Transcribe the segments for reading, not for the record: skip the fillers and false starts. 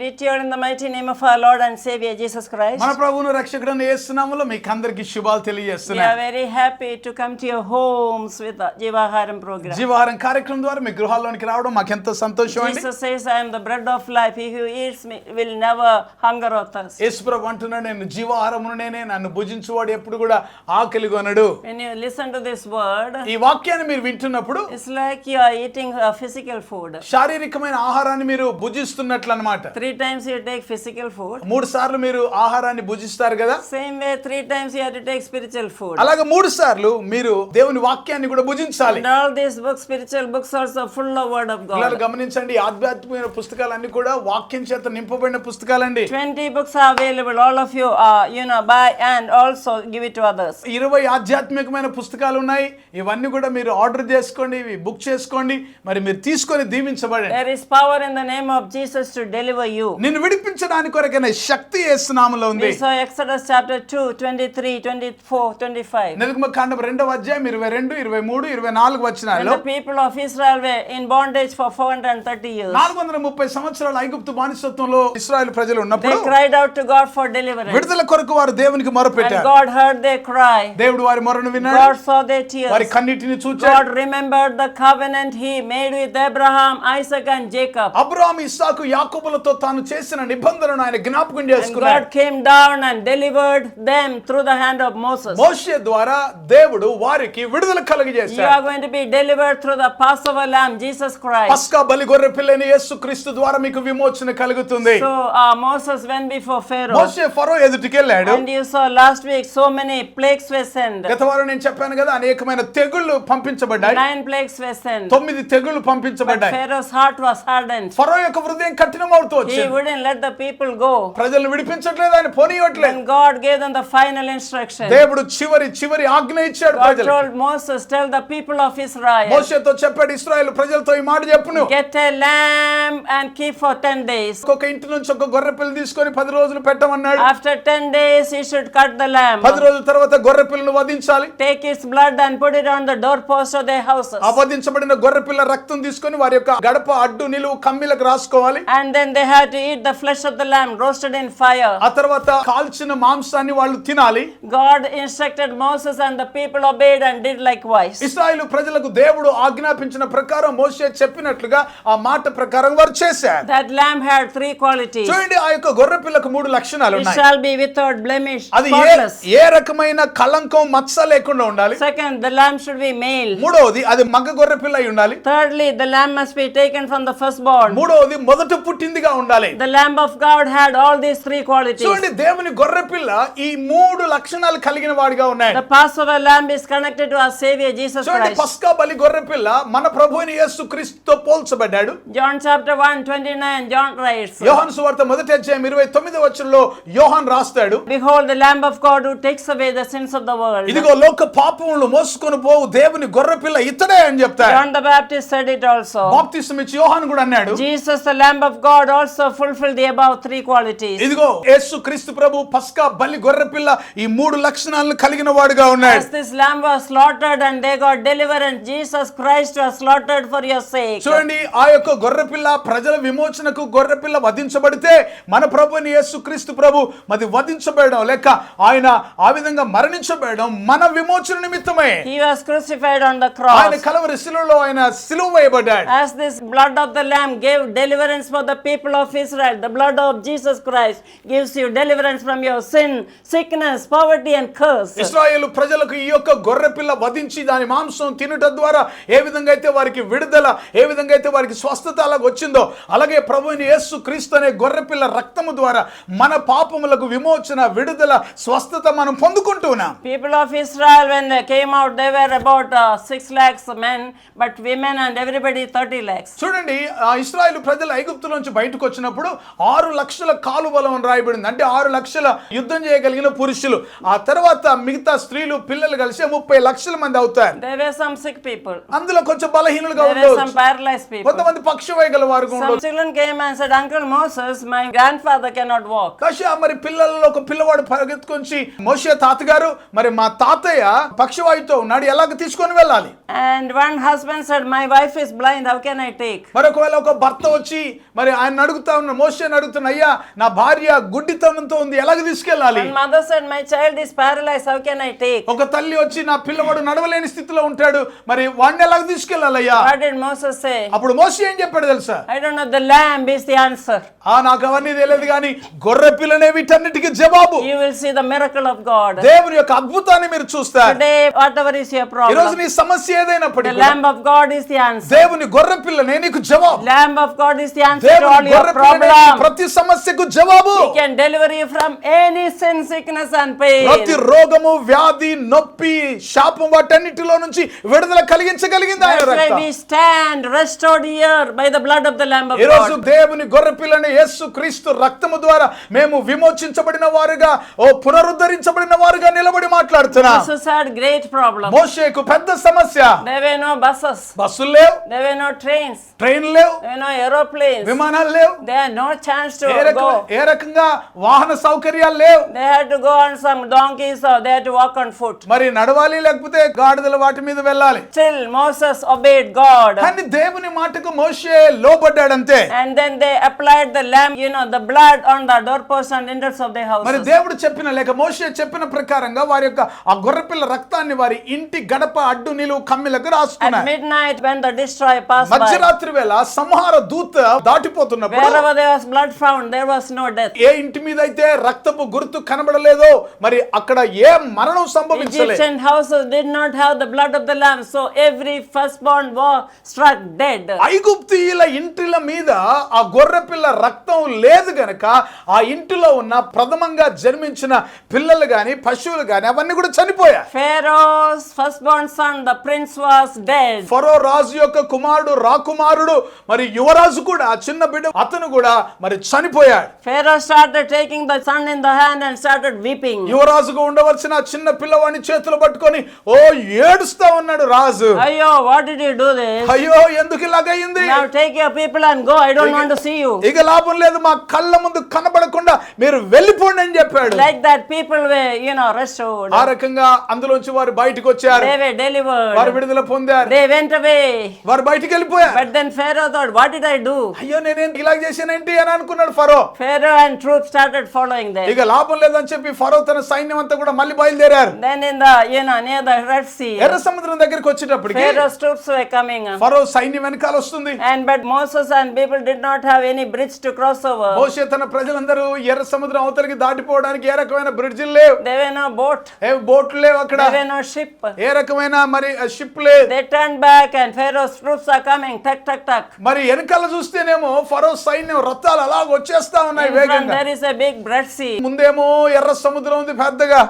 greet you all in the mighty name of our Lord and Savior Jesus Christ. మన ప్రభువును రక్షకుడైన యేసు నామములో మీకు అందరికీ శుభాలు We తెలియజేస్తున్నాను. are very happy to come to your homes with the Jivaharam program. జీవాహారం కార్యక్రమం ద్వారా మీ గృహాల్లోనికి రావడం మాకు ఎంతో సంతోషం అండి. Jesus says, I am the bread of life. He who eats me will never hunger or thirst. యేసు ప్రభు అంటున్నాడు, నేను జీవాహారమును నేనే, నన్ను భుజించువాడు ఎప్పుడు కూడా ఆకలి కొనడు. When you listen to this word, ఈ వాక్యాన్ని మీరు వింటున్నప్పుడు it's like you are eating a physical food. శారీరకమైన ఆహారాన్ని మీరు భుజిస్తున్నట్లు అన్నమాట. 3 times you take physical food. 3 సార్లు మీరు ఆహారాన్ని భుజిస్తారు కదా. Same way 3 times you have to take spiritual food. అలాగే 3 సార్లు మీరు దేవుని వాక్యాన్ని కూడా భుజించాలి. And all these books, spiritual books, also full of word of పిల్లలు God. గమనించండి, ఆధ్యాత్మికమైన పుస్తకాలన్నీ కూడా వాక్యం చేత నింపబడిన పుస్తకాలండి. 20 books are available. All of you, buy and also give it to others. 20 ఆధ్యాత్మికమైన పుస్తకాలు ఉన్నాయి. ఇవన్నీ కూడా మీరు ఆర్డర్ చేసుకోండి, ఇవి బుక్ చేసుకోండి, మరి మీరు తీసుకొని దీవించబడండి. There is power in the name of Jesus to deliver you. నిన్ను విడిపించడానికి కొరకైన శక్తి యేసు నామములో ఉంది. We saw Exodus chapter 2, 23, 24, 25. నిర్గమకాండం 2వ అధ్యాయం 22, 23, 24 When వచనాల్లో the people of Israel were in bondage for 430 years, 430 సంవత్సరాలు ఐగుప్తు బానిసత్వంలో ఇశ్రాయేలు ప్రజలు ఉన్నప్పుడు they cried out to God for deliverance. విడుదల కొరకు వారు దేవునికి And మొరపెట్టారు. God heard their cry. దేవుడు వారి మొరను విన్నాడు. God saw their వారి tears. కన్నీటిని చూచాడు. God remembered the covenant He made with Abraham, Isaac and Jacob. అబ్రాహాము, ఇస్సాకు, యాకోబులతో తాను చేసిన నిబంధనను ఆయన జ్ఞాపకం And చేసుకున్నాడు. God came down and delivered them through the hand of Moses. మోషే ద్వారా దేవుడు వారికి విడుదల You కలుగజేశాడు. are going to be delivered through the Passover lamb, Jesus Christ. పస్కా బలి గొర్రె పిల్లని యేసుక్రీస్తు ద్వారా మీకు విమోచన కలుగుతుంది. So Moses went before Pharaoh. మోషే ఫరో ఎదుటికి వెళ్ళాడు. And you saw last week so many plagues were sent. గత వారం నేను చెప్పాను కదా, అనేకమైన తెగుళ్ళు పంపించబడ్డాయి. 9 plagues were sent. 9 తెగుళ్ళు But పంపించబడ్డాయి. Pharaoh's heart was hardened. ఫరో యొక్క హృదయం కఠినం అవుతూ He వచ్చింది. wouldn't let the people go. ప్రజలను విడిపించట్లేదు, ఆయన పోనీయట్లేదు. Then God gave them the final instruction. దేవుడు చివరి ఆజ్ఞ ఇచ్చాడు God ప్రజలకు. told Moses, tell the people of Israel, మోషేతో చెప్పాడు, ఇశ్రాయేలు ప్రజలతో ఈ మాట చెప్పును. get a lamb and keep for 10 days. ఒక్కొక్క ఇంటి నుంచి ఒక గొర్రె పిల్ల తీసుకొని 10 రోజులు పెట్టమన్నాడు. After 10 days, you should cut the lamb. 10 రోజుల తర్వాత గొర్రె పిల్లను వధించాలి. Take its blood and put it on the doorpost of their houses. ఆ వధించబడిన గొర్రె పిల్ల రక్తం తీసుకొని వారి యొక్క గడప అడ్డు నిలువు కమ్మిలకు రాసుకోవాలి. And then they had to eat the flesh of the lamb roasted in fire. ఆ తర్వాత కాల్చిన మాంసాన్ని వాళ్ళు తినాలి. God instructed Moses and the people obeyed and did likewise. ఇశ్రాయేలు ప్రజలకు దేవుడు ఆజ్ఞాపించిన ప్రకారం మోషే చెప్పినట్లుగా ఆ మాట ప్రకారం వారు చేశారు. That lamb had 3 qualities. చూడండి, ఆ యొక్క గొర్రె పిల్లకు 3 లక్షణాలు It ఉన్నాయి. shall be without blemish, అది spotless. ఏ రకమైన కలంకం మచ్చ లేకుండా ఉండాలి. Second, the lamb should be male. మూడవది, అది మగ గొర్రె పిల్ల అయి ఉండాలి. Thirdly, the lamb must be taken from the firstborn. మూడవది, మొదట పుట్టిందిగా ఉండాలి. The lamb of God had all these 3 qualities. చూడండి, దేవుని గొర్రె పిల్ల ఈ 3 లక్షణాలు కలిగిన వాడిగా ఉన్నాయి. The Passover lamb is connected to our Savior Jesus చూడండి, Christ. పస్కా బలి గొర్రె పిల్ల మన ప్రభువైన యేసుక్రీస్తుతో పోల్చబడ్డాడు. John chapter 1, 29, John writes, యోహాను సువార్త 1వ అధ్యాయం 29వ వచనంలో యోహాన్ రాస్తాడు, behold the lamb of God who takes away the sins of the world. ఇదిగో లోక పాపములను మోసుకొని పోవు దేవుని గొర్రె పిల్ల ఇతడే అని చెప్తాడు. John the Baptist said it also. బాప్తిసం ఇచ్చి యోహాను కూడా అన్నాడు, Jesus the lamb of God also fulfilled the above 3 qualities. ఇదిగో యేసుక్రీస్తు ప్రభు పస్కా బలి గొర్రె పిల్ల ఈ 3 లక్షణాలను కలిగిన వాడుగా ఉన్నాడు. As this lamb was slaughtered and they got deliverance, Jesus Christ was slaughtered for your sake. చూడండి, ఆ యొక్క గొర్రె పిల్ల ప్రజల విమోచనకు గొర్రె పిల్ల వధించబడితే మన ప్రభుని యేసుక్రీస్తు ప్రభు మరి వధించబడడం లేక ఆయన ఆ విధంగా మరణించబడడం మన విమోచన నిమిత్తమే. He was crucified on the ఆయన cross. కలవరి శిలువలో ఆయన సిలువ వేయబడ్డాడు. As this blood of the lamb gave deliverance for the people of Israel, the blood of Jesus Christ gives you deliverance from your sin, sickness, poverty and curse. ఇశ్రాయేలు ప్రజలకు ఈ యొక్క గొర్రె పిల్ల వధించి దాని మాంసం తినుట ద్వారా ఏ విధంగా అయితే వారికి విడుదల, ఏ విధంగా అయితే వారికి స్వస్థత అలాగ వచ్చిందో, అలాగే ప్రభువైన యేసుక్రీస్తు అనే గొర్రె పిల్ల రక్తము ద్వారా మన పాపములకు విమోచన, విడుదల, స్వస్థత మనం పొందుకుంటున్నాం. People of Israel, when they came out, they were about 6 lakhs men, but women and everybody 30 lakhs. చూడండి, ఆ ఇశ్రాయేలు ప్రజలు ఐగుప్తు నుంచి బయటకు వచ్చినప్పుడు 6 లక్షల కాలు బలం అని రాయబడింది. అంటే 6 లక్షల యుద్ధం చేయగలిగిన పురుషులు. ఆ తర్వాత మిగతా స్త్రీలు పిల్లలు కలిసి 30 లక్షల మంది అవుతారు. There were some sick people. అందులో కొంచెం బలహీనులుగా There were some ఉండవచ్చు, paralyzed people. కొంతమంది పక్షవాయుగల వారు Some ఉండవచ్చు. children came and said, Uncle Moses, my grandfather cannot walk. మరి పిల్లలలో ఒక పిల్లవాడు పరిగెత్తుకొచ్చి, మోషే తాతగారు, మరి మా తాతయ్య పక్షవాయుతో ఉన్నాడు, ఎలాగ తీసుకొని వెళ్ళాలి? And one husband said, my wife is blind, how can I take? మరొకవేళ ఒక భర్త వచ్చి మరి ఆయన అడుగుతా ఉన్న మోషేని అడుగుతున్నా, అయ్యా నా భార్య గుడ్డితనంతో ఉంది, ఎలాగ తీసుకెళ్ళాలి? And mother said, my child is paralyzed, how can I take? ఒక తల్లి వచ్చి నా పిల్లవాడు నడవలేని స్థితిలో ఉంటాడు, మరి వాడిని ఎలాగ తీసుకెళ్ళాలయ్యా? What did Moses say? అప్పుడు మోషే ఏం చెప్పాడు తెలుసా? I don't know, the lamb is the answer. నాకు అవన్నీ తెలియదు కానీ గొర్రె పిల్లనే వీటన్నిటికీ జవాబు. You will see the miracle of God. దేవుని యొక్క అద్భుతాన్ని మీరు చూస్తారు. Today, whatever is your ఈ రోజు problem, నీ సమస్య the ఏదైనప్పటికీ lamb of God is the answer. దేవుని గొర్రె పిల్లనే నీకు జవాబు. Lamb of God is the answer to all దేవుని your గొర్రె పిల్లనే problem. ప్రతి సమస్యకు జవాబు. He can deliver you from any sin, sickness and pain. ప్రతి రోగము, వ్యాధి, నొప్పి, శాపం వాటన్నిటిలో నుంచి విడుదల కలిగించగలిగింది ఆయన That's why రక్తం. we stand restored here by the blood of the Lamb of ఈ రోజు God. దేవుని గొర్రె పిల్లని యేసు క్రీస్తు రక్తము ద్వారా మేము విమోచించబడిన వారుగా, పునరుద్ధరించబడిన వారుగా నిలబడి మాట్లాడుతున్నా. Moses had great problem. మోషేకు పెద్ద సమస్య. There were no buses. బస్సులు లేవు, There were no trains. ట్రైన్లు లేవు, There were no aeroplanes. విమానాలు లేవు, They had no chance to go. ఏ రకంగా వాహన సౌకర్యాలు లేవు. They had to go on some donkeys or they had to walk on foot. మరి నడవాలి, లేకపోతే గాడిదల వాటి మీద వెళ్ళాలి. Still Moses obeyed God. కానీ దేవుని మాటకు మోషే లోబడ్డాడంతే. And then they applied the lamb, the blood on the doorposts and lintels of their మరి houses. దేవుడు చెప్పిన లేక మోషే చెప్పిన ప్రకారంగా వారి యొక్క ఆ గొర్రెపిల్ల రక్తాన్ని వారి ఇంటి గడప అడ్డు నిలువు కమ్మిలకు At రాసుకున్నారు. midnight when the destroyer passed by, మధ్యరాత్రి వేళ సంహార దూత దాటిపోతున్నప్పుడు wherever there was blood found, there was no death. ఏ ఇంటి మీద అయితే రక్తపు గుర్తు కనబడలేదో మరి అక్కడ ఏ మరణం సంభవించలేదు. Egyptian houses did not have the blood of the lamb, so every firstborn was struck dead. ఐగుప్తీయుల ఇంటిల మీద ఆ గొర్రెపిల్ల రక్తం లేదు గనక ఆ ఇంటిలో ఉన్న ప్రథమంగా జన్మించిన పిల్లలు గాని, పశువులు గాని అవన్నీ కూడా చనిపోయాయి. Pharaoh's firstborn son, the prince, was dead. ఫరో రాజు యొక్క కుమారుడు, రాకుమారుడు, మరి యువరాజు కూడా, ఆ చిన్న బిడ్డ అతను కూడా మరి చనిపోయాడు. Pharaoh started taking the son in the hand and started weeping. యువరాజుగా ఉండవలసిన ఆ చిన్న పిల్లవాడిని చేతులు పట్టుకొని ఏడుస్తా ఉన్నాడు రాజు. Ayyo, what did you do this? అయ్యో ఎందుకు ఇలాగయింది? Now take your people and go. I don't want to see you. ఇక లాభం లేదు, మా కళ్ళ ముందు కనబడకుండా మీరు వెళ్ళిపోండి అని చెప్పాడు. Like that, people were, restored. ఆ రకంగా అందులోంచి వారు బయటకు వచ్చారు, They were వారు delivered. విడుదల పొందారు, They went away. వారు బయటికి వెళ్ళిపోయారు. But then Pharaoh thought, what did I do? అయ్యో నేనేం ఇలా చేశానేంటి అని అనుకున్నాడు ఫరో. Pharaoh and troops started following them. ఇక లాభం లేదని చెప్పి ఫరో తన సైన్యం అంతా కూడా మళ్ళీ బయలుదేరారు. Then in the, near the Red Sea, ఎర్ర సముద్రం దగ్గరికి వచ్చేటప్పటికి Pharaoh's troops were coming. ఫరో సైన్యం వెనకాల వస్తుంది. But Moses and people did not have any bridge to cross over. మోషే తన ప్రజలందరూ ఎర్ర సముద్రం అవతలికి దాటిపోవడానికి ఏ రకమైన బ్రిడ్జిలు లేవు, There were no boat. ఏ బోట్లు లేవు, అక్కడ There were no ship. ఏ రకమైన మరి షిప్ లేదు. They turned back and Pharaoh's troops are coming. Tuck, tuck, tuck. మరి వెనకాల చూస్తేనేమో ఫరో సైన్యం రథాలు అలా వచ్చేస్తా ఉన్నాయి In front వేగంగా. there is a big Red Sea. ముందేమో ఎర్ర సముద్రం ఉంది పెద్దగా.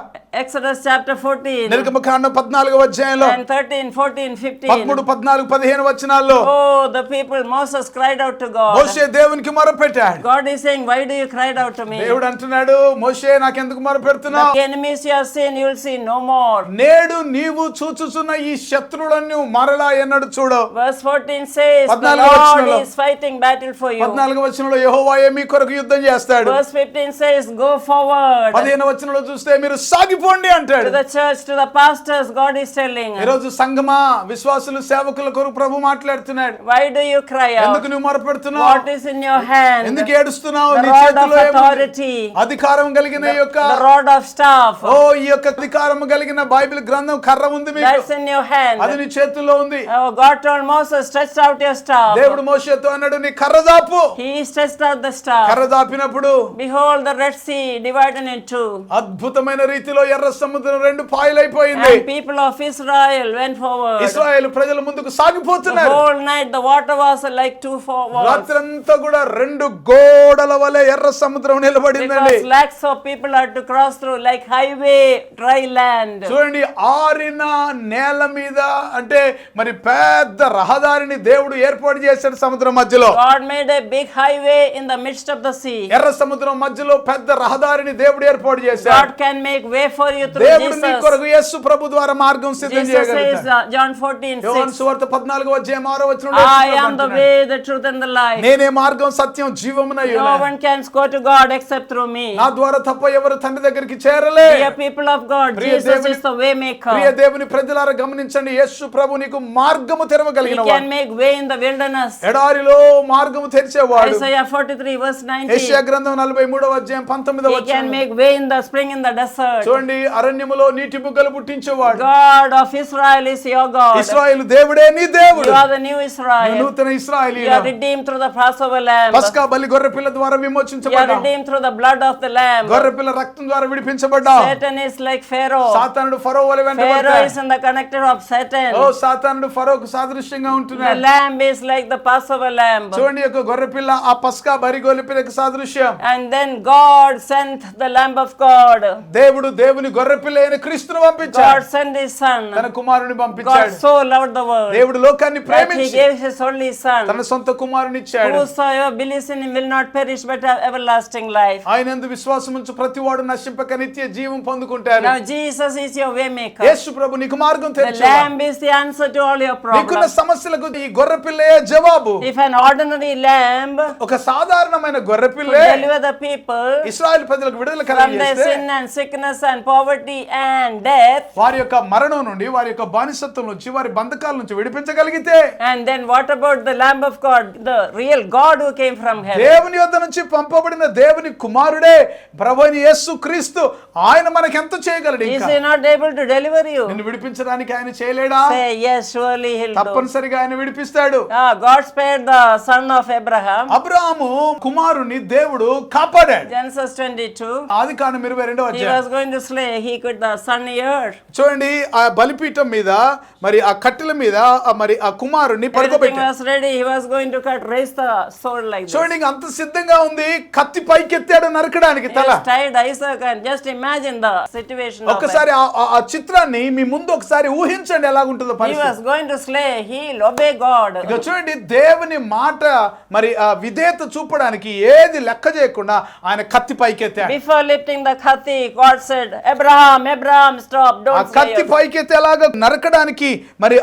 Exodus chapter 14 నిర్గమకాండం 14వ అధ్యాయంలో and 13, 14, 15. 13, 14, 15 వచనాల్లో Oh, the people, Moses cried out to God. మోషే దేవునికి మొరపెట్టాడు. God is saying, why do you cry out to me? దేవుడు అంటున్నాడు, మోషే నాకెందుకు మొరపెడుతున్నావు? The enemies you have seen, you will see no more. నేడు నీవు చూచుచున్న ఈ శత్రువులను మరలా ఎన్నడు చూడవు. Verse 14 says, the 14వ Lord వచనంలో is fighting battle for you. 14వ వచనంలో యెహోవాయే మీ కొరకు యుద్ధం చేస్తాడు. Verse 15 says, go forward. 15వ వచనంలో చూస్తే మీరు సాగిపోండి అంటాడు. To the church, to the pastors, God is telling, ఈ రోజు సంఘమా, విశ్వాసులు, సేవకుల కొరకు ప్రభు మాట్లాడుతున్నాడు. why do you cry ఎందుకు out? నువ్వు మొరపెడుతున్నావు? What is in your hand? ఎందుకు ఏడుస్తున్నావు? The నీ rod of చేతిలో ఏముంది? authority. అధికారం కలిగిన ఈ యొక్క The rod of staff. ఈ యొక్క అధికారం కలిగిన బైబిల్ గ్రంథం కర్ర ఉంది మీకు. That's in your hand. అది నీ చేతుల్లో ఉంది. Oh, God told Moses, stretch out your staff. దేవుడు మోషేతో అన్నాడు, నీ కర్ర దాపు. He stretched out the staff. కర్ర దాపినప్పుడు Behold, the Red Sea divided in two. అద్భుతమైన రీతిలో ఎర్ర సముద్రం రెండు పాయలైపోయింది. And people of Israel went forward. ఇశ్రాయేలు ప్రజలు ముందుకు The సాగిపోతున్నారు. whole night the water was like two walls. రాత్రంతా కూడా రెండు గోడల వలె ఎర్ర సముద్రం నిలబడిందండి. Because lakhs of people had to cross through like highway, dry land. చూడండి, ఆరిన నేల మీద అంటే మరి పెద్ద రహదారిని దేవుడు ఏర్పాటు చేశాడు సముద్రం మధ్యలో. God made a big highway in the midst of the sea. ఎర్ర సముద్రం మధ్యలో పెద్ద రహదారిని దేవుడు ఏర్పాటు చేశాడు. God can make way for you through దేవుడు నీ Jesus. కొరకు యేసు ప్రభు ద్వారా మార్గం సిద్ధం Jesus says, చేయగలుగుతాడు. John 14:6, యోహాను సువార్త 14:6 I am the way, the truth and the life. నేనే మార్గం సత్యం జీవమునై No ఉన్నాను. one can go to God except through me. నా ద్వారా తప్ప ఎవరు తండ్రి దగ్గరికి చేరలే. Dear people of God, Priya Jesus దేవుని- is the way maker. ప్రియ దేవుని ప్రజలారా గమనించండి, యేసు ప్రభు నీకు మార్గము He తెరవగలిగిన can వాడు. make way in the wilderness. ఎడారిలో మార్గము తెరిచేవాడు. Isaiah 43 verse 19. యెషయా గ్రంథం 43:19 He can make way in the spring in the desert. చూడండి, అరణ్యములో నీటి బుగ్గలు పుట్టించేవాడు. God of Israel is your God. ఇశ్రాయేలు దేవుడే నీ దేవుడు. You are the new Israel. నూతన You are ఇశ్రాయేలీయులు. redeemed through the Passover lamb. పస్కా బలి గొర్రె పిల్ల ద్వారా You are విమోచించబడ్డాం. redeemed through the blood of the lamb. గొర్రె పిల్ల రక్తం ద్వారా విడిపించబడ్డాం. Satan is like Pharaoh. సాతానుడు ఫరో వలె Pharaoh వెంటబడతాడు. is in the connector of Satan. ఓ సాతానుడు ఫరోకు సాదృశ్యంగా The ఉంటున్నాడు. lamb is like the Passover lamb. చూడండి, ఒక గొర్రె పిల్ల ఆ పస్కా బలి గొర్రె పిల్లకు సాదృశ్యం. And then God sent the lamb of God. దేవుడు దేవుని గొర్రె పిల్ల అయిన క్రీస్తును God పంపించాడు. sent his son. తన కుమారుని God పంపించాడు. so loved the world దేవుడు లోకాన్ని that he ప్రేమించి gave his only son. తన సొంత కుమారుని ఇచ్చాడు. Whosoever believes in him will not perish but have everlasting life. ఆయనందు విశ్వాసం ఉంచు ప్రతివాడు నశింపక నిత్య జీవం పొందుకుంటాడు. Now Jesus is your way maker. యేసు ప్రభు నీకు మార్గం The తెరిచాడు. lamb is the answer to all your నీకున్న problems. సమస్యలకు ఈ గొర్రె పిల్లే జవాబు. If an ordinary lamb ఒక సాధారణమైన గొర్రె could Pillai deliver the people ఇశ్రాయేలు ప్రజలకు విడుదల from their కలిగిస్తే sin and sickness and poverty and death, వారి యొక్క మరణం నుండి, వారి యొక్క బానిసత్వం నుంచి, వారి బంధకాల నుంచి విడిపించగలిగితే, and then what about the Lamb of God, the real God who came from heaven? దేవుని యొద్ద నుంచి పంపబడిన దేవుని కుమారుడే ప్రభువైన యేసు క్రీస్తు, ఆయన మనకి ఎంత చేయగలడు? Is ఇంకా he not able to deliver you? నిన్ను విడిపించడానికి ఆయన చేయలేడా? Say yes, surely he'll do. తప్పనిసరిగా ఆయన విడిపిస్తాడు. God spared the son of Abraham. అబ్రాహాము కుమారుని దేవుడు కాపాడాడు. Genesis 22. ఆదికాండం 22వ He అధ్యాయం. was going to slay, he could the son heard. చూడండి, ఆ బలిపీఠం మీద మరి ఆ కట్టెల మీద మరి ఆ కుమారుని Everything పడుకోబెట్టాడు. was ready, he was going to raise the sword like this. చూడండి, అంత సిద్ధంగా ఉంది, కత్తి పైకెత్తాడు నరకడానికి He తల. has tied Isaac, and just imagine the situation of it. ఒకసారి ఆ చిత్రాన్ని మీ ముందు ఒకసారి ఊహించండి ఎలాగుంటుందో He పరిస్థితి. was going to slay, he'll obey God. ఇక చూడండి, దేవుని మాట మరి ఆ విధేయత చూపడానికి ఏది లెక్క చేయకుండా ఆయన కత్తి పైకెత్తాడు. Before lifting the kati, God said, Abraham, Abraham, stop, ఆ don't slay కత్తి your-" పైకెత్తేలాగా నరకడానికి మరి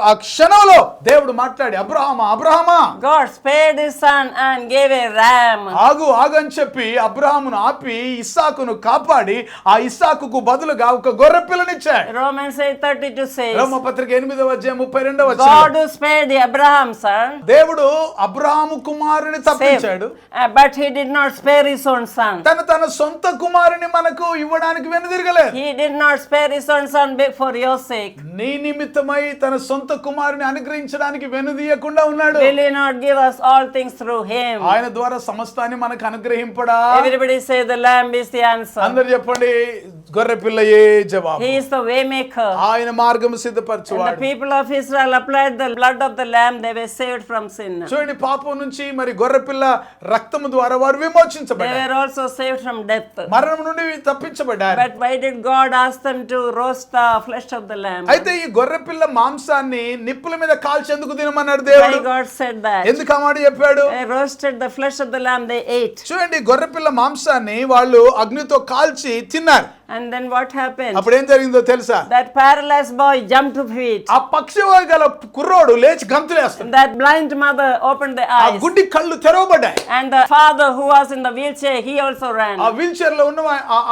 ఆ క్షణంలో దేవుడు మాట్లాడి, అబ్రహామా అబ్రహామా God spared his son and gave a ram. ఆగు అని చెప్పి అబ్రహామును ఆపి ఇస్సాకును కాపాడి ఆ ఇస్సాకుకు బదులుగా ఒక గొర్రె పిల్లనిచ్చాడు. Romans 8:32 says, రోమపత్రిక 8వ అధ్యాయం 32వ God వచనం. who spared the Abraham son, దేవుడు అబ్రహాము కుమారుని saved, తప్పించాడు, but he did not spare his own son. తన సొంత కుమారుని మనకు ఇవ్వడానికి వెనుదిరగలేదు. He did not spare his own son for your sake. నీ నిమిత్తమై తన సొంత కుమారుని అనుగ్రహించడానికి వెనుదీయకుండా ఉన్నాడు. Will he not give us all things through him? ఆయన ద్వారా సమస్తాన్ని మనకు అనుగ్రహింపడా? Everybody say the lamb is the answer. అందరు చెప్పండి, గొర్రె పిల్లయే జవాబు. He is the way maker. ఆయన మార్గము When the సిద్ధపరచువాడు. people of Israel applied the blood of the lamb, they were saved from sin. చూడండి, పాపం నుంచి మరి గొర్రె పిల్ల రక్తము ద్వారా వారు They విమోచించబడ్డారు, were also saved from death. మరణం నుండి తప్పించబడ్డారు. But why did God ask them to roast the flesh of the lamb? అయితే ఈ గొర్రె పిల్ల మాంసాన్ని నిప్పుల మీద కాల్చేందుకు తినమన్నాడు Why దేవుడు. God said that? ఎందుకు ఆ మాట చెప్పాడు? They roasted the flesh of the lamb, they ate. చూడండి, గొర్రె పిల్ల మాంసాన్ని వాళ్ళు అగ్నితో కాల్చి తిన్నారు. And then what happened? అప్పుడు ఏం జరిగిందో తెలుసా? That paralyzed boy jumped to feet. ఆ పక్షి గల కుర్రోడు లేచి గంతులేస్తాడు. That blind mother opened the ఆ eyes. గుడ్డి కళ్ళు తెరవబడ్డాయి. And the father who was in the wheelchair, he also ran. ఆ వీల్ చైర్ లో ఉన్న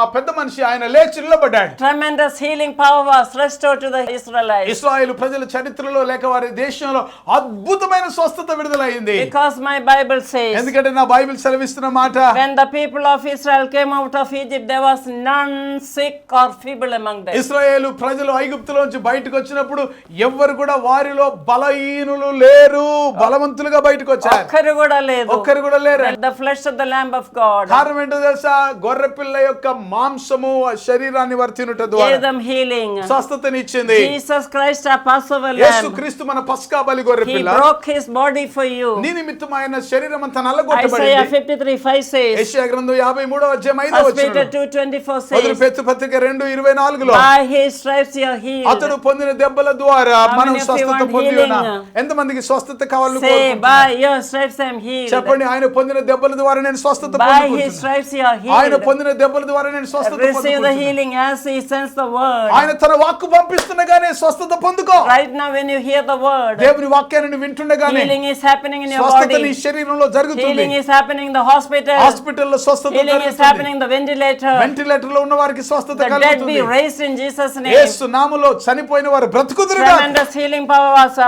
ఆ పెద్ద మనిషి ఆయన లేచి నిలబడ్డాడు. Tremendous healing power was restored to the Israelites. ఇశ్రాయేలు ప్రజల చరిత్రలో లేక వారి దేశంలో అద్భుతమైన స్వస్థత విడుదలైంది. Because my Bible says, ఎందుకంటే నా బైబిల్ సెలవిస్తున్న మాట, when the people of Israel came out of Egypt, there was none sick or feeble among them. ఇశ్రాయేలు ప్రజలు ఐగుప్తులోంచి బయటకు వచ్చినప్పుడు ఎవ్వరు కూడా వారిలో బలహీనులు లేరు, బలవంతులుగా బయటకు వచ్చారు. ఒక్కరు కూడా లేదు. ఒక్కరు కూడా లేరు. The flesh of the Lamb of God కారణం ఏంటో తెలుసా? గొర్రె పిల్ల యొక్క మాంసము ఆ శరీరాన్ని వర్తినుట gave ద్వారా them healing. స్వస్థతనిచ్చింది. Jesus Christ, our Passover Yesu Lamb, క్రీస్తు మన పస్కా బలి గొర్రె he పిల్ల. broke his body for you. నీ నిమిత్తం ఆయన శరీరం అంతా Isaiah నల్లగొట్టబడింది. 53:5 says, యెషయా గ్రంథం 53వ అధ్యాయం 5వ 1 వచనం. Peter 2:24 మొదటి says, పేతురు పత్రిక 2:24లో by his stripes you are healed. అతడు పొందిన దెబ్బల ద్వారా How మనం many of you స్వస్థత want పొంది healing? ఉన్నాం. ఎంతమందికి స్వస్థత కావాలని Say, కోరుకుంటున్నారు? by your stripes I am healed. చెప్పండి, ఆయన పొందిన దెబ్బల ద్వారా నేను స్వస్థత By his పొందుకుంటున్నాను. stripes you are ఆయన healed. పొందిన దెబ్బల ద్వారా నేను స్వస్థత Receive the పొందుకుంటున్నాను. healing as he sends the word. ఆయన తన వాక్కు పంపిస్తుండగానే స్వస్థత పొందుకో. Right now when you hear the word, దేవుని వాక్యాన్ని వింటుండగానే healing is happening in your స్వస్థత నీ body. శరీరంలో జరుగుతుంది. Healing is happening in the hospital. హాస్పిటల్లో స్వస్థత Healing is జరుగుతుంది. happening in the ventilator. Ventilator లో ఉన్న వారికి స్వస్థత The dead కలుగుతుంది. be raised in Jesus' name. యేసు నామములో చనిపోయిన వారు బ్రతుకుదురుగా. Tremendous healing power was,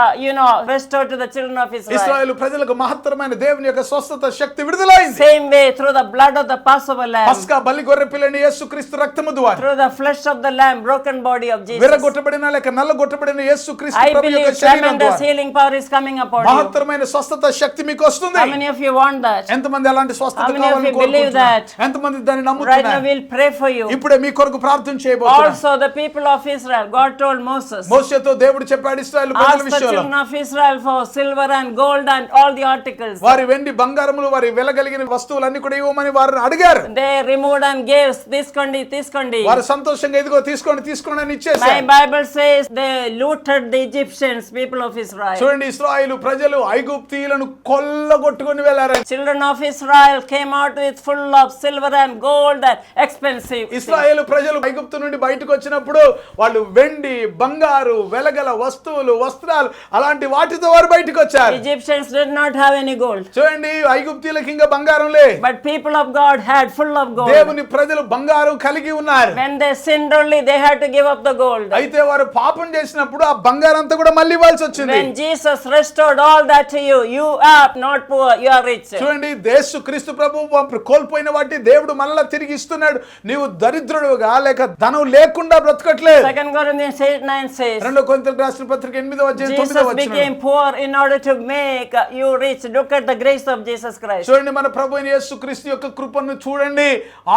restored to the children of Israel. ఇశ్రాయేలు ప్రజలకు మహత్తరమైన దేవుని యొక్క స్వస్థత శక్తి విడుదలైంది. Same way through the blood of the Passover lamb, పస్కా బలి గొర్రె పిల్లని యేసుక్రీస్తు రక్తము ద్వారా, through the flesh of the lamb, broken body of Jesus. విరగొట్టబడిన లేక నల్లగొట్టబడిన యేసుక్రీస్తు I ప్రభు యొక్క believe శరీరం tremendous ద్వారా healing power is coming upon you. మహత్తరమైన స్వస్థత శక్తి మీకు వస్తుంది. How many of you want that? ఎంతమంది అలాంటి స్వస్థత How many of కావాలని you believe కోరుకుంటున్నారు? that? ఎంతమంది దాన్ని Right now నమ్ముతున్నారు? we'll pray for you. ఇప్పుడే మీ కొరకు ప్రార్థన చేయబోతున్నాను. Also the people of Israel, God told Moses, మోషేతో దేవుడు చెప్పాడు ఇశ్రాయేలు ప్రజల ask the విషయంలో, children of Israel for silver and gold and all the articles. వారి వెండి బంగారములు వారి వెలగలిగిన వస్తువులన్నీ కూడా ఇవ్వమని వారిని అడిగారు. They removed and gave తీసుకోండి. వారు సంతోషంగా ఇదిగో తీసుకోండి అని My ఇచ్చేశారు. Bible says they looted the Egyptians, people of Israel. చూడండి, ఇశ్రాయేలు ప్రజలు ఐగుప్తీయులను కొల్లగొట్టుకొని వెళ్ళారు. Children of Israel came out with full of silver and gold and expensive things. ఇశ్రాయేలు ప్రజలు ఐగుప్తు నుండి బయటకు వచ్చినప్పుడు వాళ్ళు వెండి బంగారు వెలగల వస్తువులు వస్త్రాలు అలాంటి వాటితో వారు బయటకు వచ్చారు. Egyptians did not have any gold, చూడండి, ఐగుప్తీయులకు ఇంకా బంగారం లే, but people of God had full of gold. దేవుని ప్రజలు బంగారం కలిగి ఉన్నారు. When they sinned only, they had to give up the gold. అయితే వారు పాపం చేసినప్పుడు ఆ బంగారం అంతా కూడా మళ్ళీ ఇవ్వాల్సి వచ్చింది. When Jesus restored all that to you, you are not poor, you are rich. చూడండి, యేసు క్రీస్తు ప్రభువు కోల్పోయిన వాటి దేవుడు మళ్ళా తిరిగి ఇస్తున్నాడు. నీవు దరిద్రుడుగా లేక ధనం లేకుండా బ్రతకట్లేదు. 2 Corinthians 8:9 says, 2 కొరింథీయులకు రాసిన పత్రిక 8వ అధ్యాయం 9వ Jesus వచనం. became poor in order to make you rich. Look at the grace of Jesus Christ. చూడండి, మన ప్రభు అయిన యేసు క్రీస్తు యొక్క కృపను చూడండి.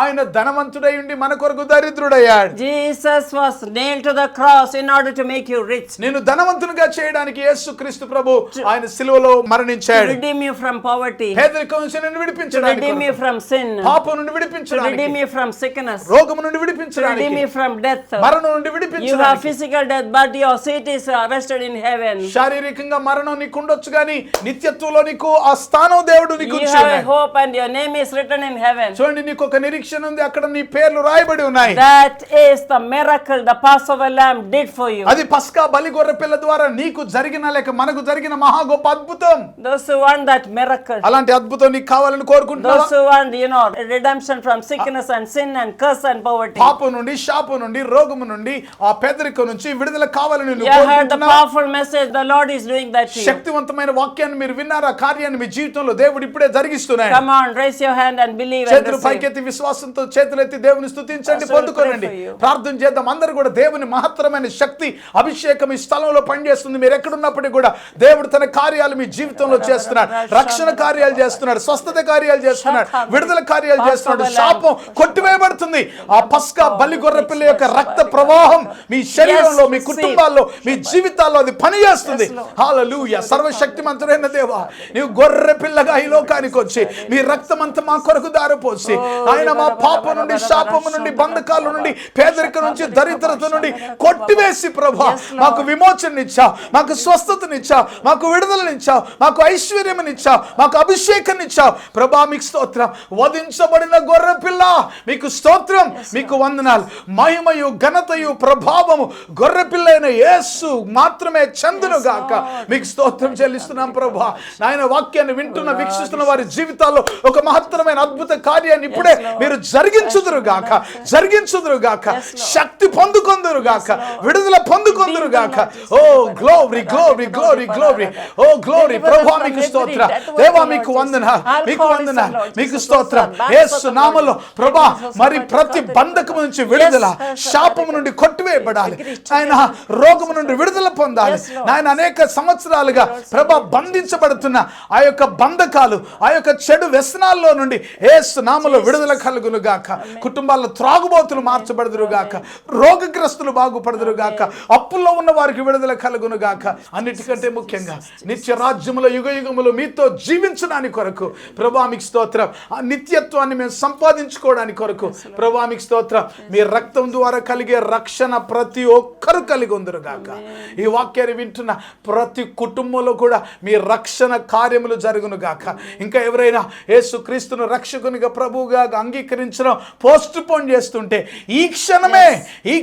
ఆయన ధనవంతుడై ఉండి మన కొరకు దరిద్రుడయ్యాడు. Jesus was nailed to the cross in order to make you rich. నేను ధనవంతునిగా చేయడానికి యేసు క్రీస్తు ప్రభు ఆయన సిలువలో To మరణించాడు. redeem you from poverty. పేదరికం నుంచి నిన్ను To విడిపించడానికి, redeem you from sin. పాపం నుండి To విడిపించడానికి, redeem you from sickness. రోగం నుండి To redeem విడిపించడానికి, you from death. మరణం నుండి You have విడిపించడానికి. physical death, but your seat is rested in heaven. శారీరకంగా మరణం నీకు ఉండొచ్చు కానీ నిత్యత్వంలో నీకు ఆ స్థానం దేవుడు నీకు You have a ఇచ్చాడు. hope and your name is written in heaven. చూడండి, నీకు ఒక నిరీక్షణ ఉంది, అక్కడ నీ పేర్లు రాయబడి ఉన్నాయి. That is the miracle the Passover lamb did for you. అది పస్కా బలి గొర్రె పిల్ల ద్వారా నీకు జరిగిన లేక మనకు జరిగిన మహా గొప్ప అద్భుతం. Those who want that miracle, అలాంటి అద్భుతం నీకు కావాలని కోరుకుంటున్నావా? those who want, redemption from sickness and sin and curse and poverty. పాపం నుండి, శాపం నుండి, రోగము నుండి, ఆ పేదరికం నుంచి విడుదల కావాలని నువ్వు You heard the కోరుకుంటున్నావా? powerful message, the Lord is doing that to you. శక్తివంతమైన వాక్యాన్ని మీరు విన్నారా? కార్యాన్ని మీ జీవితంలో దేవుడు ఇప్పుడే జరిగిస్తున్నాడు. Come on, raise your hand and believe and చేతులు receive. పైకెత్తి విశ్వాసంతో చేతులెత్తి దేవుని స్తుతించండి, Pastor will పొందుకోనండి. pray for you. ప్రార్థన చేద్దాం. అందరూ కూడా దేవుని మహత్తరమైన శక్తి అభిషేకం ఈ స్థలంలో పనిచేస్తుంది. మీరు ఎక్కడున్నప్పటికీ కూడా దేవుడు తన కార్యాలు మీ జీవితంలో చేస్తున్నాడు. రక్షణ కార్యాలు చేస్తున్నాడు, స్వస్థత కార్యాలు చేస్తున్నాడు, విడుదల కార్యాలు చేస్తున్నాడు. శాపం కొట్టివేయబడుతుంది. ఆ పస్కా బలి గొర్రె పిల్ల యొక్క రక్త ప్రవాహం మీ శరీరంలో, మీ కుటుంబాల్లో, మీ జీవితాల్లో అది పనిచేస్తుంది. హల్లెలూయా. సర్వశక్తిమంతుడైన దేవా, నీవు గొర్రె పిల్లగా ఈ లోకానికి వచ్చి మీ రక్తమంతా మా కొరకు దారిపోసి ఆయన మా పాపం నుండి, శాపము నుండి, బంధకాల నుండి, పేదరికం నుంచి, దరిద్రత నుండి కొట్టివేసి ప్రభువా మాకు విమోచననిచ్చావు, మాకు స్వస్థతనిచ్చావు, మాకు విడుదలనిచ్చావు, మాకు ఐశ్వర్యమునిచ్చావు, మాకు అభిషేకాన్నిచ్చావు. ప్రభా మీకు స్తోత్రం. వధించబడిన గొర్రె పిల్ల మీకు స్తోత్రం, మీకు వందనాలు. మహిమయు ఘనతయు ప్రభావము గొర్రె పిల్లైన యేసు మాత్రమే చెందును గాక. మీకు స్తోత్రం చెల్లిస్తున్నాం ప్రభా. నాయన వాక్యాన్ని వింటున్న, వీక్షిస్తున్న వారి జీవితాల్లో ఒక మహత్తరమైన అద్భుత కార్యాన్ని ఇప్పుడే మీరు జరిగించుదురు గాక, జరిగించుదురు గాక. శక్తి పొందుకొందురు గాక, విడుదల పొందుకొందురు గాక. Oh glory, glory, glory, glory. Oh glory. ప్రభువా మీకు స్తోత్రం. దేవా మీకు వందనాలు, మీకు వందనాలు, మీకు స్తోత్రం. యేసు నామములో ప్రభా మరి ప్రతి బంధకము నుంచి విడుదల, శాపము నుండి కొట్టివేయబడాలి. ఆయన రోగము నుండి విడుదల పొందాలి. నాయన అనేక సంవత్సరాలుగా ప్రభా బంధించబడుతున్న ఆ యొక్క బంధకాలు, ఆ యొక్క చెడు వ్యసనాల్లో నుండి యేసు నామములో విడుదల కలుగును గాక. కుటుంబాల్లో త్రాగుబోతులు మార్చబడుదురు గాక, రోగగ్రస్తులు బాగుపడుదురు గాక, అప్పుల్లో ఉన్న వారికి విడుదల కలుగును గాక. అన్నిటికంటే ముఖ్యంగా నిత్య రాజ్యములో యుగ యుగములో మీతో జీవించడానికి కొరకు ప్రభా మీకు స్తోత్రం. ఆ నిత్యత్వాన్ని మేము సంపాదించుకోవడానికి కొరకు ప్రభా మీకు స్తోత్రం. మీ రక్తం ద్వారా కలిగే రక్షణ ప్రతి ఒక్కరు కలిగి ఉందరు గాక. ఈ వాక్యాన్ని వింటున్న ప్రతి కుటుంబంలో కూడా మీ రక్షణ కార్యములు జరుగును గాక. ఇంకా ఎవరైనా యేసు క్రీస్తును రక్షకునిగా ప్రభువుగా అంగీకరించడం పోస్ట్ పోన్ చేస్తుంటే ఉంటే ఈ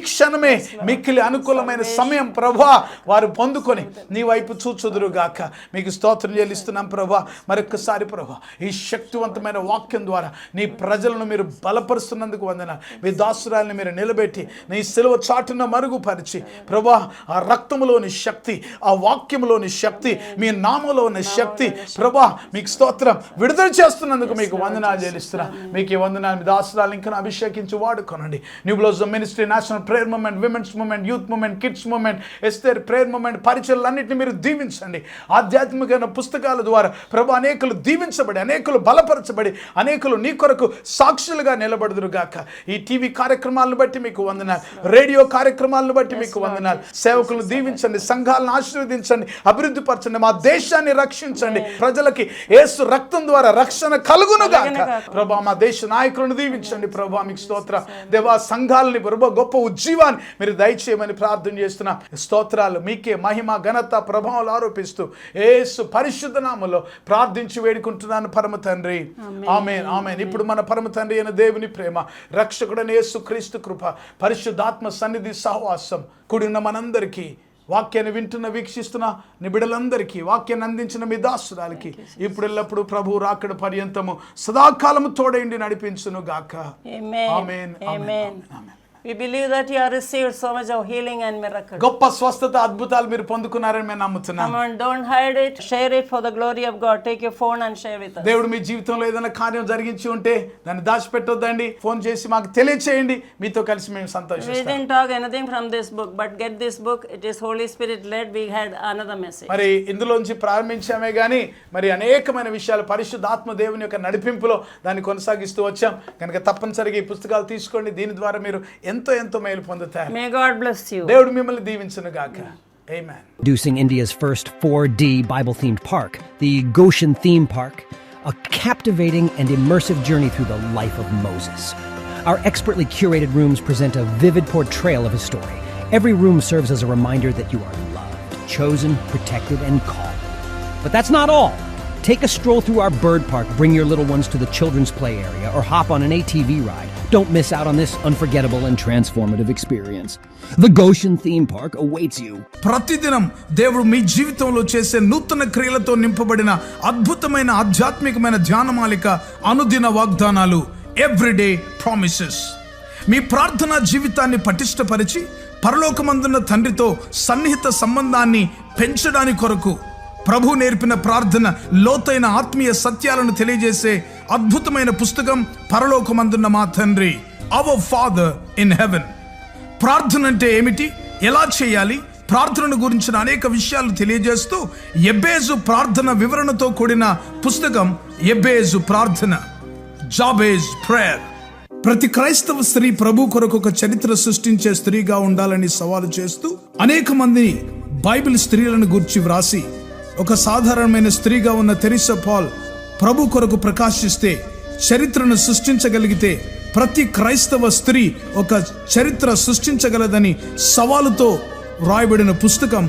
క్షణమే మిక్కిలి అనుకూలమైన సమయం ప్రభా వారు పొందుకొని నీ వైపు చూచుదురుగాక. మీకు స్తోత్రం చెల్లిస్తున్నాం ప్రభా. మరొక్కసారి ప్రభా ఈ శక్తివంతమైన వాక్యం ద్వారా నీ ప్రజలను మీరు బలపరుస్తున్నందుకు వందనాలు. మీ దాసురాల్ని మీరు నిలబెట్టి నీ సిలువ చాటున మరుగుపరిచి ప్రభా ఆ రక్తములోని శక్తి, ఆ వాక్యములోని శక్తి, మీ నామములో ఉన్న శక్తి ప్రభా మీకు స్తోత్రం విడుదల చేస్తున్నందుకు మీకు వందనాలు చెల్లిస్తున్నా. మీకు ఈ వందనాలు. మీ దాసురాలు ఇంకా అభిషేకించి వాడుకోనండి. New blouse ministry, national prayer movement, women's movement, youth movement, kids movement, Esther prayer movement పరిచయాలన్నింటినీ మీరు దీవించండి. ఆధ్యాత్మికమైన పుస్తకాల ద్వారా ప్రభు అనేకులు దీవించబడి, అనేకులు బలపరచబడి, అనేకులు నీ కొరకు సాక్షులుగా నిలబడుదురుగాక. ఈ టీవీ కార్యక్రమాలను బట్టి మీకు వందనాలు, రేడియో కార్యక్రమాలను బట్టి మీకు వందనాలు. సేవకులను దీవించండి, సంఘాలను ఆశీర్వదించండి, అభివృద్ధి పరచండి, మా దేశాన్ని రక్షించండి. ప్రజలకి యేసు రక్తం ద్వారా రక్షణ కలుగునుగాక. ప్రభా మా దేశ నాయకులను దీవించండి. ప్రభా మీకు స్తోత్ర. దేవా సంఘాలని ప్రభా గొప్ప ఉజ్జీవాన్ని మీరు దయచేయమని ప్రార్థన చేస్తున్నా. స్తోత్రాలు మీకే మహిమ, ఘనత, ప్రభావాలు ఆరోపిస్తూ యేసు పరిశుద్ధ నామములో ప్రార్థించి వేడుకుంటున్నాను పరమ తండ్రి. ఆమేన్, ఆమేన్. ఇప్పుడు మన పరమ తండ్రి అయిన దేవుని ప్రేమ, రక్షకుడైన యేసు క్రీస్తు కృప, పరిశుద్ధాత్మ సన్నిధి సహవాసం కూడిన మనందరికీ, వాక్యాన్ని వింటున్న వీక్షిస్తున్న నీ బిడ్డలందరికీ, వాక్యాన్ని అందించిన మీ దాసురాలకి ఇప్పుడు ఎల్లప్పుడు ప్రభు రాకడ పర్యంతము సదాకాలము తోడైండి నడిపించును గాక. ఆమేన్, ఆమేన్. We believe that you have received so much of healing and miracles. గొప్ప స్వస్థత, అద్భుతాలు మీరు పొందుకున్నారని మేము నమ్ముతున్నాం. Come on, don't hide it. Share it for the glory of God. Take your phone and share with us. దేవుడు మీ జీవితంలో ఏదైనా కార్యం జరిగించి ఉంటే దాన్ని దాచిపెట్టొద్దండి. ఫోన్ చేసి మాకు తెలియచేయండి. మీతో కలిసి మేము సంతోషిస్తాం. We didn't talk anything from this book, but get this book. It is Holy Spirit led. We had another message. మరి ఇందులోంచి ప్రారంభించామే గానీ మరి అనేకమైన విషయాలు పరిశుద్ధాత్మ దేవుని యొక్క నడిపింపులో దాన్ని కొనసాగిస్తూ వచ్చాం. కనుక తప్పనిసరిగా ఈ పుస్తకాలు తీసుకోండి. దీని ద్వారా మీరు ఎంతో మేలు పొందుతారు. May God bless you. దేవుడు మిమ్మల్ని దీవించును గాక. Amen. Introducing India's first 4D Bible-themed park, the Goshen Theme Park, a captivating and immersive journey through the life of Moses. Our expertly curated rooms present a vivid portrayal of his story. Every room serves as a reminder that you are loved, chosen, protected, and called. But that's not all. Take a stroll through our bird park, bring your little ones to the children's play area, or hop on an ATV ride. Don't miss out on this unforgettable and transformative experience. The Goshen Theme Park awaits you. ప్రతిదినం దేవుడు మీ జీవితంలో చేసే నూతన క్రియలతో నింపబడిన అద్భుతమైన ఆధ్యాత్మికమైన ధ్యానమాలిక, అనుదిన వాగ్దానాలు, ఎవ్రీడే ప్రామిసెస్. మీ ప్రార్థనా జీవితాన్ని పటిష్టపరిచి పరలోకమందున్న తండ్రితో సన్నిహిత సంబంధాన్ని పెంచడానికి కొరకు ప్రభు నేర్పిన ప్రార్థన, లోతైన ఆత్మీయ సత్యాలను తెలియజేసే అద్భుతమైన పుస్తకం పరలోకమందున్న మా తండ్రి, అవర్ ఫాదర్ ఇన్ హెవెన్. ప్రార్థన అంటే ఏమిటి, ఎలా చేయాలి, ప్రార్థనను గురించిన అనేక విషయాలు తెలియజేస్తూ ఎబ్బేజు ప్రార్థన వివరణతో కూడిన పుస్తకం ఎబ్బేజు ప్రార్థన, జాబేజ్ ప్రేయర్. ప్రతి క్రైస్తవ స్త్రీ ప్రభు కొరకు ఒక చరిత్ర సృష్టించే స్త్రీగా ఉండాలని సవాలు చేస్తూ అనేక మంది బైబిల్ స్త్రీలను గురించి వ్రాసి ఒక సాధారణమైన స్త్రీగా ఉన్న తెరిసా పాల్ ప్రభు కొరకు ప్రకాశిస్తే చరిత్రను సృష్టించగలిగితే ప్రతి క్రైస్తవ స్త్రీ ఒక చరిత్ర సృష్టించగలదని సవాలుతో రాయబడిన పుస్తకం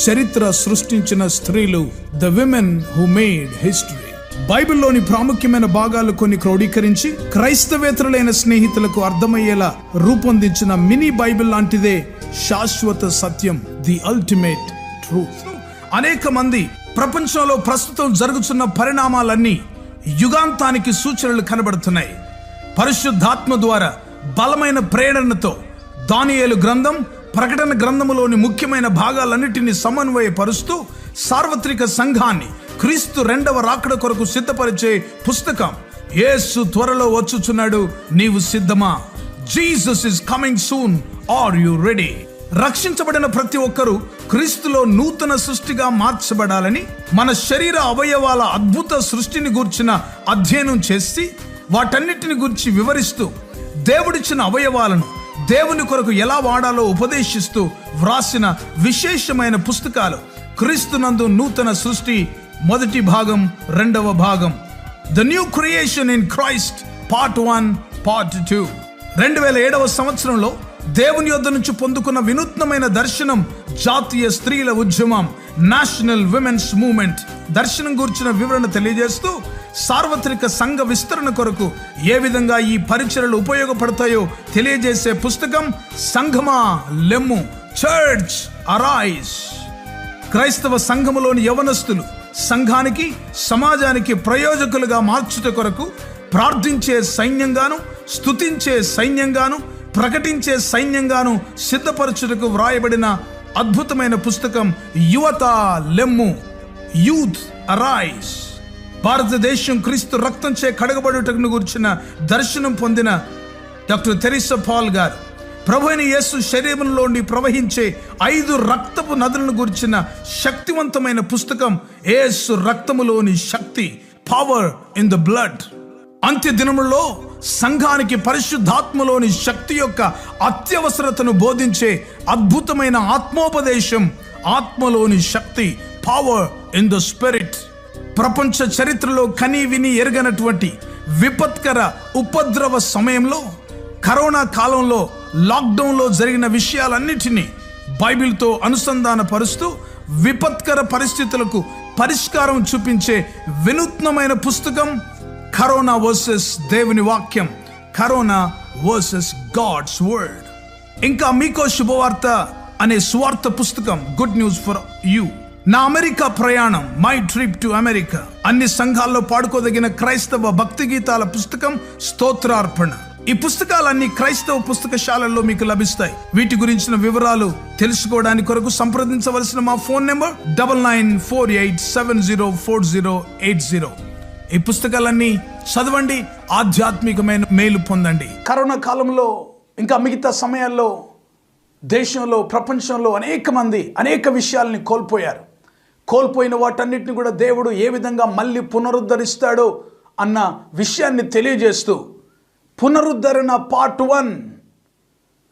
చరిత్ర సృష్టించిన స్త్రీలు, the women who made history. బైబిల్లోని ప్రాముఖ్యమైన భాగాలు కొన్ని క్రోడీకరించి క్రైస్తవేతరులైన స్నేహితులకు అర్థమయ్యేలా రూపొందించిన మినీ బైబిల్ లాంటిదే శాశ్వత సత్యం, ది అల్టిమేట్ ట్రూత్. అనేక మంది ప్రపంచంలో ప్రస్తుతం జరుగుతున్న పరిణామాలన్నీ యుగాంతానికి సూచనలు కనబడుతున్నాయి. పరిశుద్ధాత్మ ద్వారా బలమైన ప్రేరణతో దానియేలు గ్రంథం, ప్రకటన గ్రంథములోని ముఖ్యమైన భాగాలన్నిటినీ సమన్వయపరుస్తూ సార్వత్రిక సంఘాన్ని క్రీస్తు రెండవ రాకడ కొరకు సిద్ధపరిచే పుస్తకం యేసు త్వరలో వచ్చుచున్నాడు, నీవు సిద్ధమా? Jesus is coming soon, are you ready? రక్షించబడిన ప్రతి ఒక్కరూ క్రీస్తులో నూతన సృష్టిగా మార్చబడాలని మన శరీర అవయవాల అద్భుత సృష్టిని గూర్చిన అధ్యయనం చేసి వాటన్నిటిని గురించి వివరిస్తూ దేవుడిచ్చిన అవయవాలను దేవుని కొరకు ఎలా వాడాలో ఉపదేశిస్తూ వ్రాసిన విశేషమైన పుస్తకాలు క్రీస్తునందు నూతన సృష్టి మొదటి భాగం, రెండవ భాగం, the new creation in Christ part 1, part 2. 2007వ సంవత్సరంలో దేవుని యొద్ద నుంచి పొందుకున్న వినూత్నమైన దర్శనం, జాతీయ స్త్రీల ఉద్యమం, నేషనల్ విమెన్స్ మూవ్మెంట్ దర్శనం గురించిన వివరణ తెలియజేస్తూ సార్వత్రిక సంఘ విస్తరణ కొరకు ఏ విధంగా ఈ పరిచర్యలు ఉపయోగపడతాయో తెలియజేసే పుస్తకం సంఘమా లెమ్ము, చర్చ్ అరైజ్. క్రైస్తవ సంఘములోని యవనస్తులు సంఘానికి సమాజానికి ప్రయోజకులుగా మార్చుట కొరకు ప్రార్థించే సైన్యంగాను, స్తుతించే సైన్యంగాను, ప్రకటించే సైన్యంగాను సిద్ధపరచుటకు వ్రాయబడిన అద్భుతమైన పుస్తకం యువత లెమ్ము, యూత్ అరైజ్. భారతదేశం క్రీస్తు రక్తంచే కడగబడుటకు గురించిన దర్శనం పొందిన డాక్టర్ తెరిసా పాల్ గారు ప్రభువైన యేసు శరీరంలోని ప్రవహించే 5 రక్తపు నదులను గురించిన శక్తివంతమైన పుస్తకం యేసు రక్తములోని శక్తి, పవర్ ఇన్ ద బ్లడ్. అంత్య దినములలో సంఘానికి పరిశుద్ధాత్మలోని శక్తి యొక్క అత్యవసరతను బోధించే అద్భుతమైన ఆత్మోపదేశం, ఆత్మలోని శక్తి, పవర్ ఇన్ ద స్పిరిట్. ప్రపంచ చరిత్రలో కని విని ఎరగనటువంటి విపత్కర ఉపద్రవ సమయంలో, కరోనా కాలంలో, లాక్డౌన్లో జరిగిన విషయాలన్నిటినీ బైబిల్తో అనుసంధాన పరుస్తూ విపత్కర పరిస్థితులకు పరిష్కారం చూపించే వినూత్నమైన పుస్తకం కరోనా వర్సెస్ దేవుని వాక్యం, కరోనా వర్సెస్ గాడ్స్ వర్డ్. ఇంకా మీకో శుభవార్త అనే సువార్త పుస్తకం, గుడ్ న్యూస్ ఫర్ యూ. నా అమెరికా ప్రయాణం, మై ట్రిప్ టు అమెరికా. అన్ని సంఘాల్లో పాడుకోదగిన క్రైస్తవ భక్తి గీతాల పుస్తకం స్తోత్రార్పణ. ఈ పుస్తకాలన్నీ క్రైస్తవ పుస్తకశాలల్లో మీకు లభిస్తాయి. వీటి గురించిన వివరాలు తెలుసుకోవడానికి కొరకు సంప్రదించవలసిన మా ఫోన్ నెంబర్ 9948704080. ఈ పుస్తకాలన్నీ చదవండి, ఆధ్యాత్మికమైన మేలు పొందండి. కరోనా కాలంలో ఇంకా మిగతా సమయాల్లో దేశంలో, ప్రపంచంలో అనేక మంది అనేక విషయాల్ని కోల్పోయారు. కోల్పోయిన వాటన్నిటిని కూడా దేవుడు ఏ విధంగా మళ్ళీ పునరుద్ధరిస్తాడో అన్న విషయాన్ని తెలియజేస్తూ పునరుద్ధరణ పార్ట్ 1,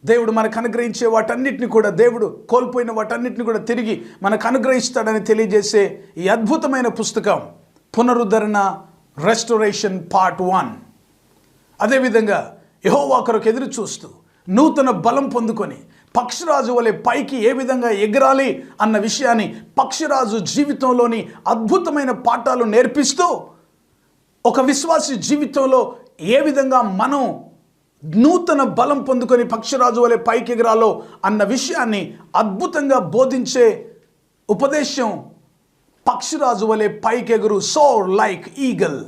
దేవుడు మనకు అనుగ్రహించే వాటన్నిటిని కూడా, దేవుడు కోల్పోయిన వాటన్నిటిని కూడా తిరిగి మనకు అనుగ్రహిస్తాడని తెలియజేసే ఈ అద్భుతమైన పుస్తకం పునరుద్ధరణ, రెస్టోరేషన్ పార్ట్ 1. అదేవిధంగా యెహోవా కొరకు ఎదురు చూస్తూ నూతన బలం పొందుకొని పక్షిరాజు వలె పైకి ఏ విధంగా ఎగరాలి అన్న విషయాన్ని పక్షిరాజు జీవితంలోని అద్భుతమైన పాఠాలు నేర్పిస్తూ ఒక విశ్వాసి జీవితంలో ఏ విధంగా మనం నూతన బలం పొందుకొని పక్షిరాజు వలె పైకి ఎగరాలో అన్న విషయాన్ని అద్భుతంగా బోధించే ఉపదేశం పక్షిరాజు వలె పైకెగురు, సోర్ లైక్ ఈగల్.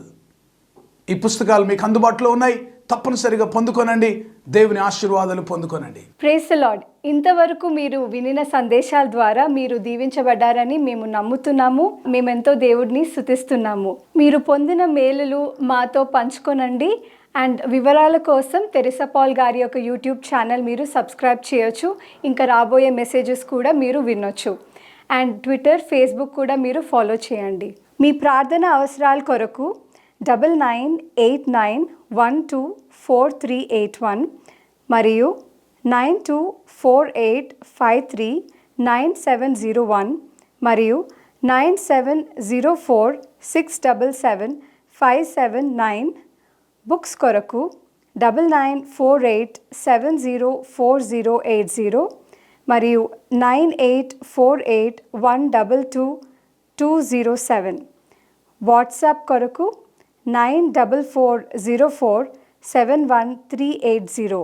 ఈ పుస్తకాలు మీకు అందుబాటులో ఉన్నాయి, తప్పనిసరిగా పొందుకోనండి. దేవుని ఆశీర్వాదాలు పొందుకోనండి. Praise the lord. ఇంతవరకు మీరు వినిన సందేశాల ద్వారా మీరు దీవించబడ్డారని మేము నమ్ముతున్నాము. మేమెంతో దేవుడిని స్తుతిస్తున్నాము. మీరు పొందిన మేలులు మాతో పంచుకోనండి. అండ్ వివరాల కోసం తెరిసా పాల్ గారి యొక్క యూట్యూబ్ ఛానల్ మీరు సబ్స్క్రైబ్ చేయొచ్చు. ఇంకా రాబోయే మెసేజెస్ కూడా మీరు వినొచ్చు. అండ్ ట్విట్టర్, ఫేస్బుక్ కూడా మీరు ఫాలో చేయండి. మీ ప్రార్థన అవసరాల కొరకు 9989124381 మరియు 9248539701 మరియు 9704677579. బుక్స్ కొరకు 9948704080 మరియు 9848122207. వాట్సాప్ కొరకు 9404713880.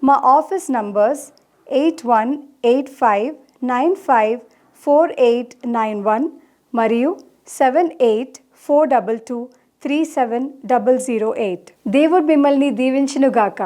మా ఆఫీస్ నంబర్స్ 8185954891 మరియు 7842237008. దేవుడు మిమ్మల్ని దీవించునుగాక.